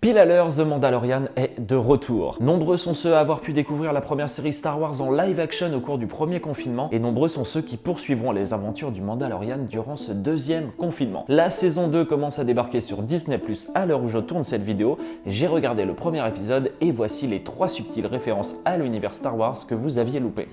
Pile à l'heure, The Mandalorian est de retour. Nombreux sont ceux à avoir pu découvrir la première série Star Wars en live action au cours du premier confinement, et nombreux sont ceux qui poursuivront les aventures du Mandalorian durant ce deuxième confinement. La saison 2 commence à débarquer sur Disney+, à l'heure où je tourne cette vidéo. J'ai regardé le premier épisode et voici les 3 subtiles références à l'univers Star Wars que vous aviez loupé.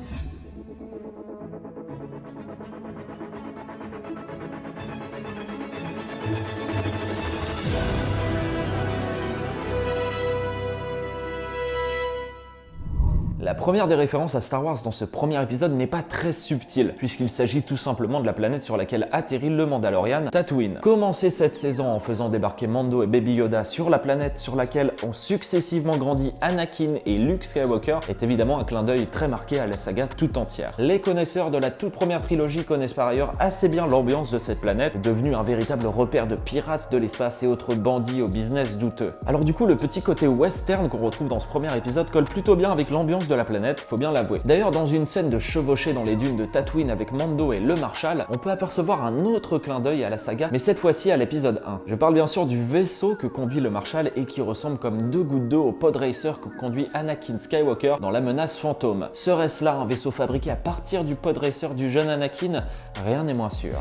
La première des références à Star Wars dans ce premier épisode n'est pas très subtile, puisqu'il s'agit tout simplement de la planète sur laquelle atterrit le Mandalorian, Tatooine. Commencer cette saison en faisant débarquer Mando et Baby Yoda sur la planète sur laquelle ont successivement grandi Anakin et Luke Skywalker est évidemment un clin d'œil très marqué à la saga tout entière. Les connaisseurs de la toute première trilogie connaissent par ailleurs assez bien l'ambiance de cette planète, devenue un véritable repère de pirates de l'espace et autres bandits au business douteux. Alors du coup, le petit côté western qu'on retrouve dans ce premier épisode colle plutôt bien avec l'ambiance de la planète, faut bien l'avouer. D'ailleurs, dans une scène de chevauchée dans les dunes de Tatooine avec Mando et le Marshal, on peut apercevoir un autre clin d'œil à la saga, mais cette fois-ci à l'épisode 1. Je parle bien sûr du vaisseau que conduit le Marshal et qui ressemble comme deux gouttes d'eau au pod racer que conduit Anakin Skywalker dans La Menace Fantôme. Serait-ce là un vaisseau fabriqué à partir du pod racer du jeune Anakin? Rien n'est moins sûr.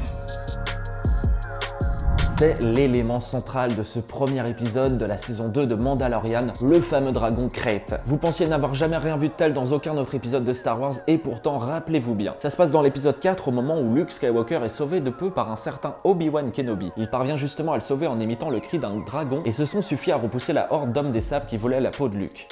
C'est l'élément central de ce premier épisode de la saison 2 de Mandalorian, le fameux dragon Krayt. Vous pensiez n'avoir jamais rien vu de tel dans aucun autre épisode de Star Wars, et pourtant rappelez-vous bien. Ça se passe dans l'épisode 4 au moment où Luke Skywalker est sauvé de peu par un certain Obi-Wan Kenobi. Il parvient justement à le sauver en imitant le cri d'un dragon, et ce son suffit à repousser la horde d'hommes des sables qui volaient la peau de Luke.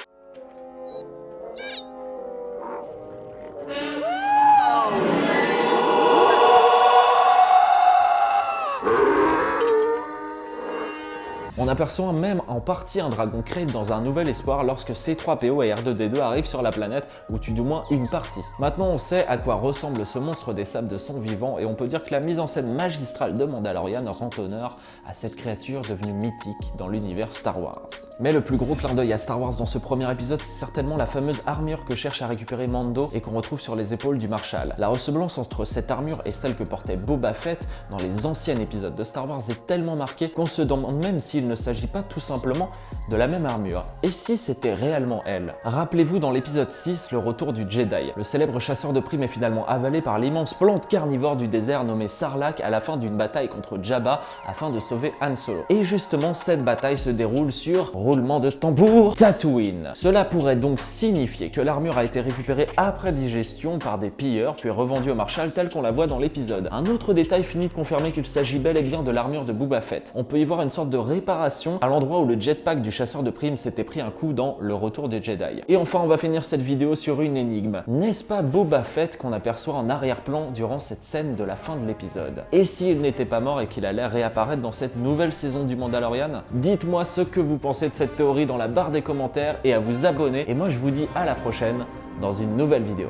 On aperçoit même en partie un dragon Krayt dans Un Nouvel Espoir lorsque C3PO et R2D2 arrivent sur la planète, ou du moins une partie. Maintenant on sait à quoi ressemble ce monstre des sables de son vivant, et on peut dire que la mise en scène magistrale de Mandalorian rend honneur à cette créature devenue mythique dans l'univers Star Wars. Mais le plus gros clin d'œil à Star Wars dans ce premier épisode, c'est certainement la fameuse armure que cherche à récupérer Mando et qu'on retrouve sur les épaules du Marshal. La ressemblance entre cette armure et celle que portait Boba Fett dans les anciens épisodes de Star Wars est tellement marquée qu'on se demande même s'il ne s'agit pas tout simplement de la même armure. Et si c'était réellement elle? Rappelez-vous dans l'épisode 6, le retour du Jedi. Le célèbre chasseur de primes est finalement avalé par l'immense plante carnivore du désert nommée Sarlacc à la fin d'une bataille contre Jabba afin de sauver Han Solo. Et justement, cette bataille se déroule sur, roulement de tambour, Tatooine. Cela pourrait donc signifier que l'armure a été récupérée après digestion par des pilleurs puis revendue au Marshal telle qu'on la voit dans l'épisode. Un autre détail finit de confirmer qu'il s'agit bel et bien de l'armure de Boba Fett. On peut y voir une sorte de réparation à l'endroit où le jetpack du chasseur de primes s'était pris un coup dans Le Retour des Jedi. Et enfin, on va finir cette vidéo sur une énigme. N'est-ce pas Boba Fett qu'on aperçoit en arrière-plan durant cette scène de la fin de l'épisode? Et s'il n'était pas mort et qu'il allait réapparaître dans cette nouvelle saison du Mandalorian? Dites-moi ce que vous pensez de cette théorie dans la barre des commentaires et à vous abonner. Et moi je vous dis à la prochaine dans une nouvelle vidéo.